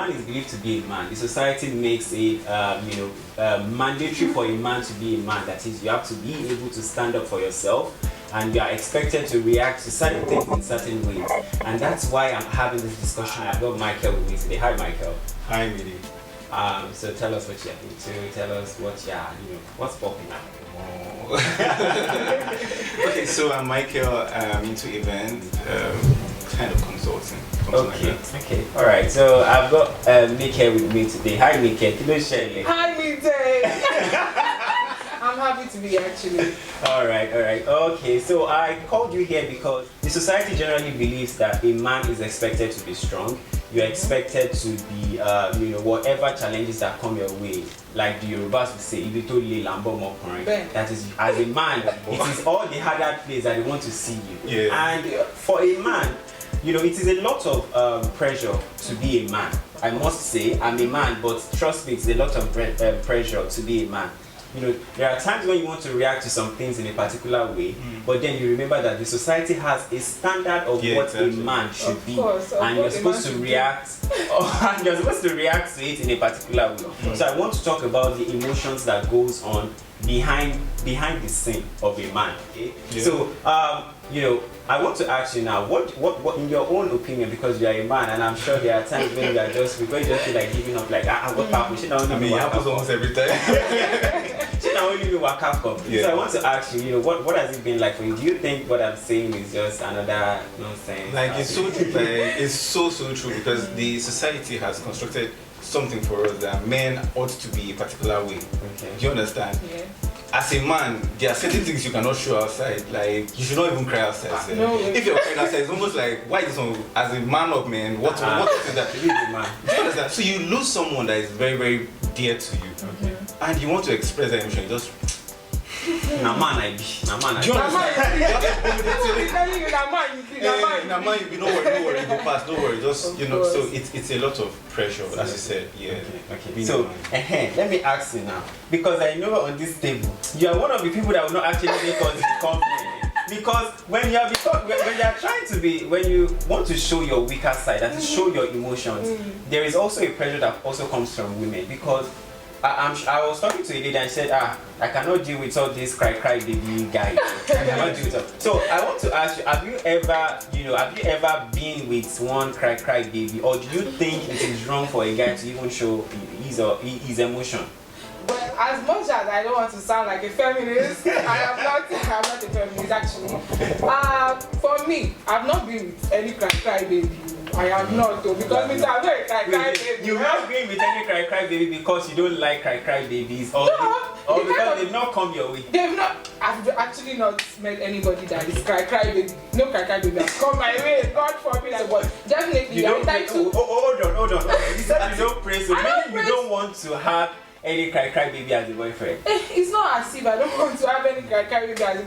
man is believed to be a man, the society makes it, mandatory for a man to be a man. That is, you have to be able to stand up for yourself, and you are expected to react to certain things in certain ways. And that's why I'm having this discussion. I've got Michael with me today. Hi, Michael. Hi, Mide. So tell us what you're into. Tell us what what's popping up. Okay, so I'm Michael. I'm into events, kind of consulting. Okay, okay, all right. So I've got Mide with me today. Hi, Mide. Hi, Mide. I'm happy to be here, actually. All right. Okay, so I called you here because the society generally believes that a man is expected to be strong. You're expected to be, whatever challenges that come your way, like the Yorubas would say, that is, as a man, it is all the harder place that they want to see you. Yeah. And for a man, it is a lot of pressure to be a man. I must say, I'm a man, but trust me, it's a lot of pressure to be a man. There are times when you want to react to some things in a particular way, but then you remember that the society has a standard of what a man should be, and you're supposed to react, and you're supposed to react to it in a particular way. So I want to talk about the emotions that goes on behind the scene of a man. Okay? Yeah. So I want to ask you now, what in your own opinion, because you are a man, and I'm sure there are times when you just feel like giving up, like what happened? It happens almost every time. Yeah. So I want to ask you, what has it been like for you? Do you think what I'm saying is just another nonsense? Like it's so true. It's so true, because the society has constructed something for us that men ought to be a particular way. Okay. Do you understand? Yeah. As a man, there are certain things you cannot show outside. Like, you should not even cry outside. No. If you're crying outside, it's almost like, why is this one, as a man of men, what is that? You a man. Do you understand? So you lose someone that is very, very dear to you. Okay. And you want to express that emotion, you just... Do you understand? Don't worry, go past, don't worry, just, so it's a lot of pressure, as you said, yeah. Okay. So, let me ask you now, because I know on this table, you are one of the people that will not actually make us complain. Because when you want to show your weaker side, and to show your emotions, there is also a pressure that also comes from women, because I was talking to a lady and she said, I cannot deal with all this cry baby guy. I cannot deal with all. So I want to ask you, have you ever been with one cry baby, or do you think it is wrong for a guy to even show his emotion? Well, as much as I don't want to sound like a feminist, I'm not a feminist actually. For me, I've not been with any cry baby. I have not though, because I'm not a cry baby. You have been with any cry baby because you don't like cry babies, or because they've not come your way? I've actually not met anybody that is cry baby. No cry baby has come my way. God forbid. But definitely, hold on. You said you don't pray, so maybe you don't want to have any cry baby as a boyfriend. It's not as if I don't want to have any cry baby as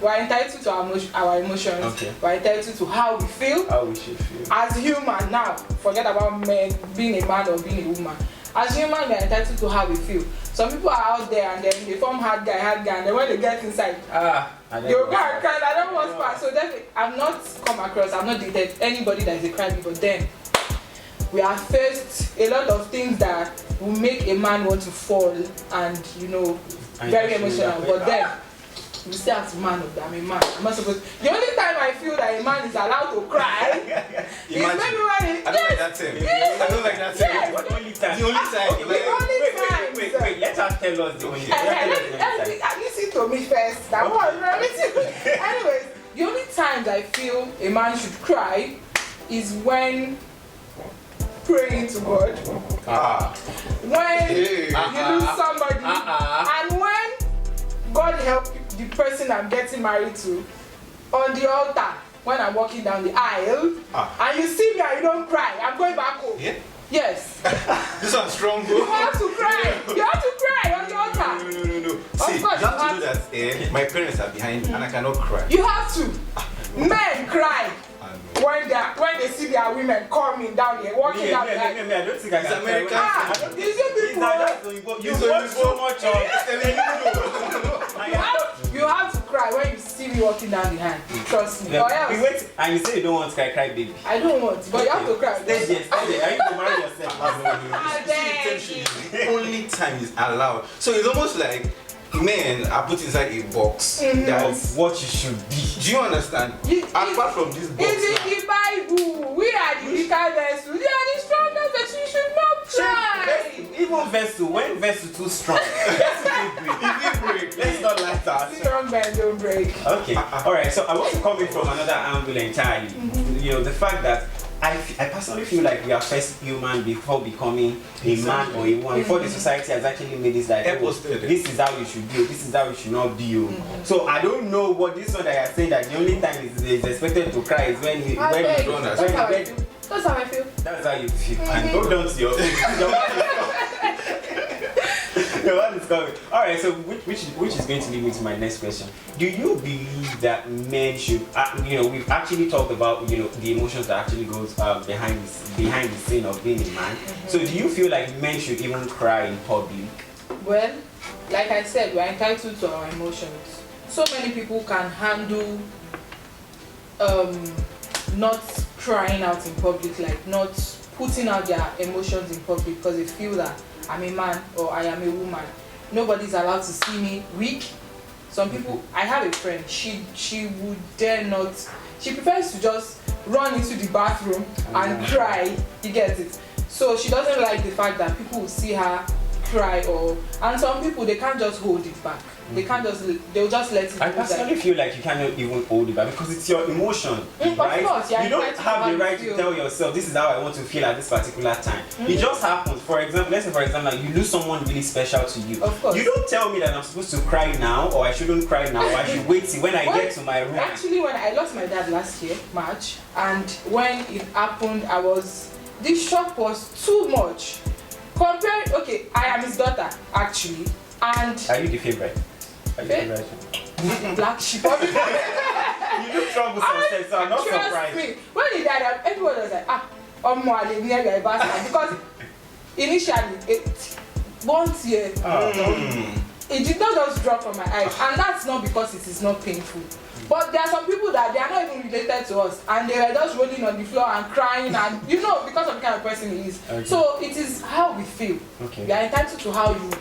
we're entitled to our emotions. Okay. We're entitled to how we feel. How we should feel. As human now, forget about men being a man or being a woman. As human, we're entitled to how we feel. Some people are out there and then they form hard guy, and then when they get inside, they'll cry. I don't want to. So definitely, I've not dated anybody that is a crybaby, but then we have faced a lot of things that will make a man want to fall and very emotional. But then you still have to man up. I'm a man. I'm not supposed. The only time I feel that a man is allowed to cry is maybe when I don't like that term. I don't like that term. What only time? The only time. Wait. Let us tell us the only time. Listen to me first. Anyways, the only times I feel a man should cry is when praying to God, when you lose somebody, and when God help the person I'm getting married to on the altar, when I'm walking down the aisle, and you see me and you don't cry, I'm going back home. Yeah? Yes. This one's strong, bro. You have to cry. You have to cry on the altar. No. See, you have to do that. My parents are behind and I cannot cry. You have to. Men cry when they see their women coming down here, walking down the aisle. I don't think I can. American. You have to cry cry when you see me walking down the hand. Trust me. Yeah. Or else, Wait, and you say you don't want to cry, baby. I don't want, but you have to cry. Stay there. Are you going to marry yourself? I beg you. The only time is allowed. So it's almost like men are put inside a box. That's what you should be. Do you understand? Apart from this box, It's in the Bible. We are the weaker vessel. They are the strongest vessel. You should not cry. Even vessel, when vessel too strong, vessel will break. Let's not like that. Strong men don't break. Okay, alright, so I want to come in from another angle entirely. You know, the fact that I personally feel like we are first human before becoming a man or a woman, before the society has actually made this like, oh, this is how you should be, this is how you should not be. So I don't know what this one that you're saying that the only time is expected to cry is when you don't. That's how I feel. That's how you feel. And go down to your The one is coming. Alright, so which is going to lead me to my next question. Do you believe that men should, we've actually talked about, the emotions that actually goes behind the scene of being a man. So do you feel like men should even cry in public? Well, like I said, we're entitled to our emotions. So many people can handle not crying out in public, like not putting out their emotions in public because they feel that I'm a man or I am a woman. Nobody's allowed to see me weak. Some people, I have a friend, she would dare not, she prefers to just run into the bathroom and cry, you get it. So she doesn't like the fact that people will see her cry and some people, they can't just hold it back. They can't just, they'll just let it. I personally feel like you cannot even hold it back because it's your emotion, right? Of course, yeah, you don't have the right to tell yourself this is how I want to feel at this particular time. It just happens. For example, let's say for example, you lose someone really special to you. Of course. You don't tell me that I'm supposed to cry now or I shouldn't cry now or I should wait till when I get to my room. Actually, when I lost my dad last year, March, and when it happened, the shock was too much. Okay, I am his daughter, actually, and... Are you the favorite? Black sheep. You look troublesome, so I'm not surprised. Me, when he died, everyone was like, because initially, once year, it did not just drop from my eyes, and that's not because it is not painful. But there are some people that they are not even related to us, and they were just rolling on the floor and crying, and because of the kind of person he is. Okay. So it is how we feel. Okay. We are entitled to how you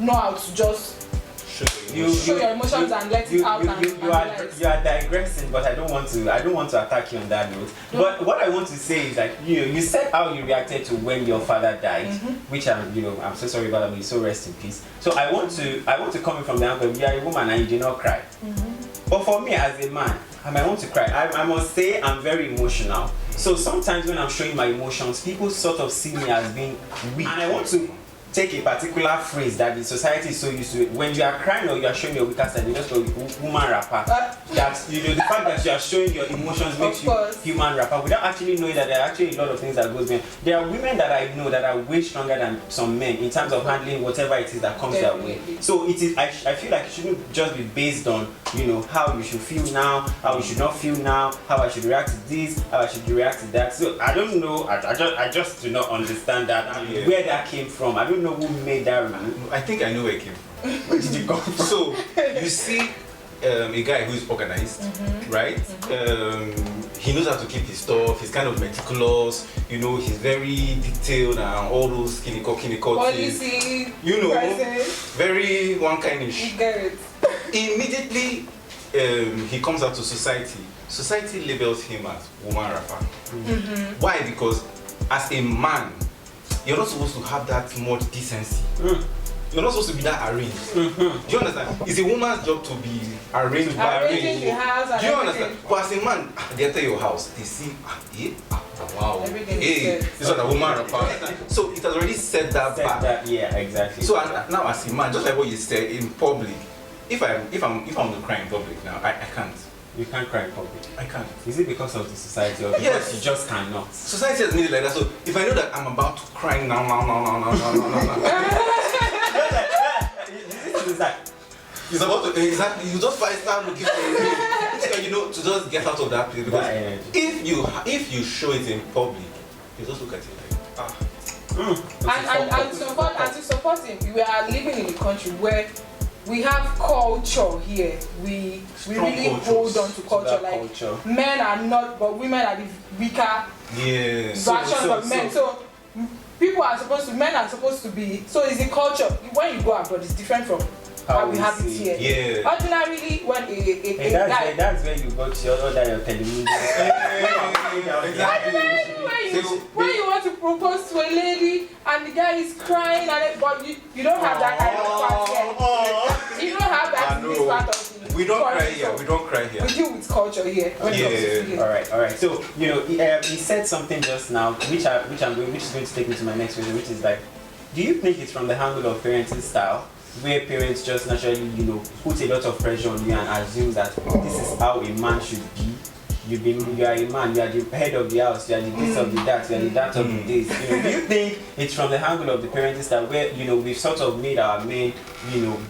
know how to just show your emotions and let it out. You are digressing, but I don't want to attack you on that note. No. But what I want to say is that you said how you reacted to when your father died, which I'm so sorry about that. So rest in peace. So I want to come in from the angle. You are a woman and you did not cry. But for me as a man, I might want to cry. I must say I'm very emotional. So sometimes when I'm showing my emotions, people sort of see me as being weak, and I want to take a particular phrase that the society is so used to it. When you are crying or you are showing your weaker side, you just go woman rapper. That the fact that you are showing your emotions makes you human rapper without actually knowing that there are actually a lot of things that goes behind. There are women that I know that are way stronger than some men in terms of handling whatever it is that comes their way. So it is. I feel like it shouldn't just be based on how you should feel now, how you should not feel now, how I should react to this, how I should react to that. So I don't know. I just do not understand that where that came from. I don't know who made that rule. I think I know where it came from. Where did it come from? So you see a guy who is organized, right? He knows how to keep his stuff. He's kind of meticulous. He's very detailed and all those policy, very one kindish. Immediately, he comes out to society. Society labels him as woman rapper. Why? Because as a man, you're not supposed to have that much decency. You're not supposed to be that arranged. Do you understand? It's a woman's job to be arranged by arranged. The house. Do you understand? But as a man, they enter your house, they see, wow, this is a woman rapper. So it has already set that back. Yeah, exactly. So now as a man, just like what you said in public, if I'm to cry in public now, I can't. You can't cry in public. I can't. Is it because of the society or because you just cannot? Society has made it like that. So if I know that I'm about to cry now. It's about to exactly. You just start looking for a way, to just get out of that place. Because if you show it in public, you just look at it like And to support him, we are living in a country where we have culture here. We really hold on to culture. Like culture. Men are not, but women are the weaker versions of men. So men are supposed to be. So it's the culture. When you go abroad, it's different from how we have it here. Yeah. Ordinarily, when a guy. That's where you got your other television. Exactly. When you want to propose to a lady and the guy is crying but you don't have that kind of part here. You don't have that in this part of the We don't cry country, here. so We don't cry here. we deal with culture here when it comes to feeling. All right. So he said something just now, which is going to take me to my next question, which is like, do you think it's from the angle of parenting style, where parents just naturally, put a lot of pressure on you and assume that this is how a man should be? You are a man, you are the head of the house, you are the this of the that, you are the that of the this. Do you think it's from the angle of the parenting style where we've sort of made our men,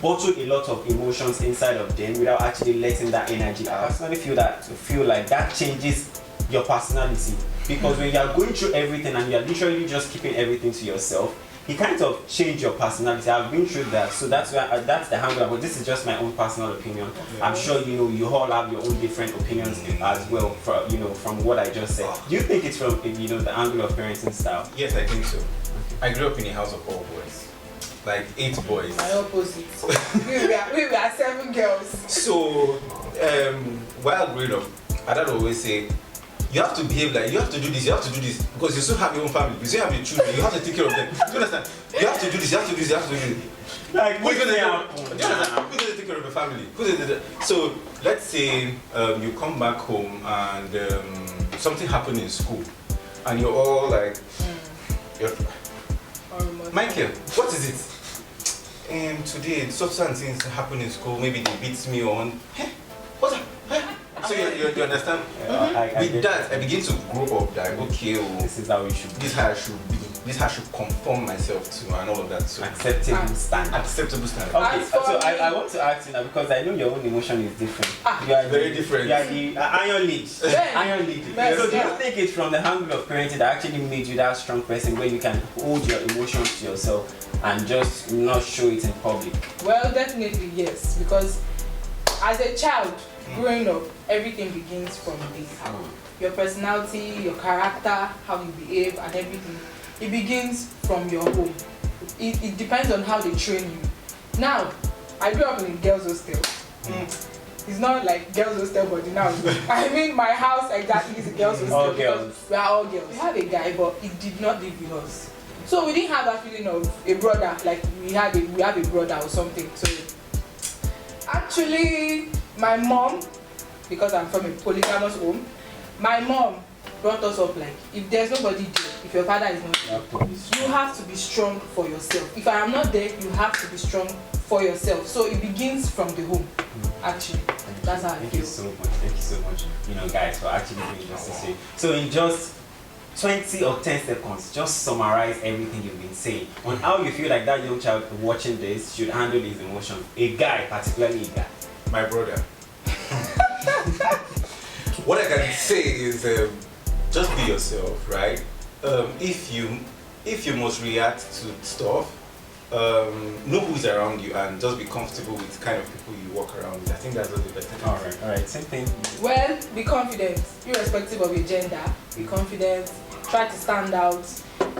bottle a lot of emotions inside of them without actually letting that energy out? I personally feel like that changes your personality, because when you are going through everything and you are literally just keeping everything to yourself, it kind of change your personality. I've been through that, so that's why that's the angle. But this is just my own personal opinion. I'm sure you all have your own different opinions as well. From what I just said. Do you think it's from the angle of parenting style? Yes, I think so. I grew up in a house of all boys, like 8 boys. My opposite. we were 7 girls. So while growing up, my dad always say, you have to behave like, you have to do this, because you still have your own family, you still have your children, you have to take care of them. Do you understand? You have to do this, you have to do this, you have to do this. Like, who's going to take care of the family? So let's say you come back home and something happened in school, and you're all like, Michael, what is it? Today, substance things happen in school, maybe they beat me on. What's that? So you understand? With that, I begin to grow up that, okay, this is how it should be. This is how I should be. This is how I should conform myself to, and all of that. So acceptable standard. Acceptable standard. Okay, so I want to ask you now, because I know your own emotion is different. You are very different. You are the iron lead. Iron lead. So do you think it's from the angle of parenting that actually made you that strong person where you can hold your emotions to yourself and just not show it in public? Well, definitely yes, because as a child growing up, everything begins from this. Your personality, your character, how you behave, and everything. It begins from your home. It depends on how they train you. Now, I grew up in a girls' hostel. It's not like girls' hostel, but now I mean my house exactly is a girls' hostel. All girls. We are all girls. We have a guy, but he did not live with us. So we didn't have that feeling of a brother, like we have a brother or something. So actually, my mom, because I'm from a polygamous home, my mom brought us up like, if there's nobody there, if your father is not there, you have to be strong for yourself. If I am not there, you have to be strong for yourself. So it begins from the home, actually. That's how I feel. Thank you so much, guys, for actually doing this to say. So in just 20 or 10 seconds, just summarize everything you've been saying on how you feel like that young child watching this should handle his emotions. A guy, particularly a guy. My brother. What I can say is just be yourself, right? If you must react to stuff, know who's around you and just be comfortable with the kind of people you walk around with. I think that's what the best thing. All right, same thing. Well, be confident, irrespective of your gender. Be confident, try to stand out,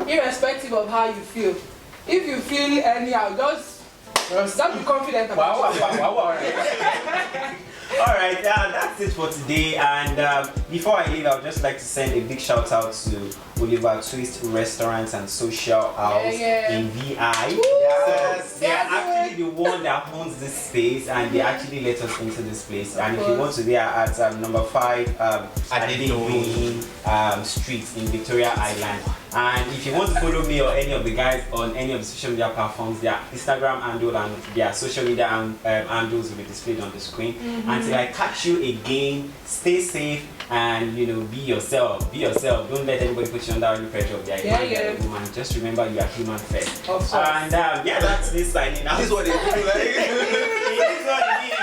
irrespective of how you feel. If you feel anyhow, just be confident about it. Wow. Alright, that's it for today, and before I leave, I would just like to send a big shout out to Oliver Twist Restaurants and Social House in VI. Yes, they are actually the one that owns this space, and they actually let us into this place. And if you want to, they are at number 5 Adedin Street in Victoria Island. And if you want to follow me or any of the guys on any of the social media platforms, their Instagram handle and their social media handles will be displayed on the screen. Until I catch you again, stay safe and be yourself. Be yourself. Don't let anybody put you under any pressure of their man or woman. Just remember you are human first. And that's this signing out. This is what they do. It is what it is.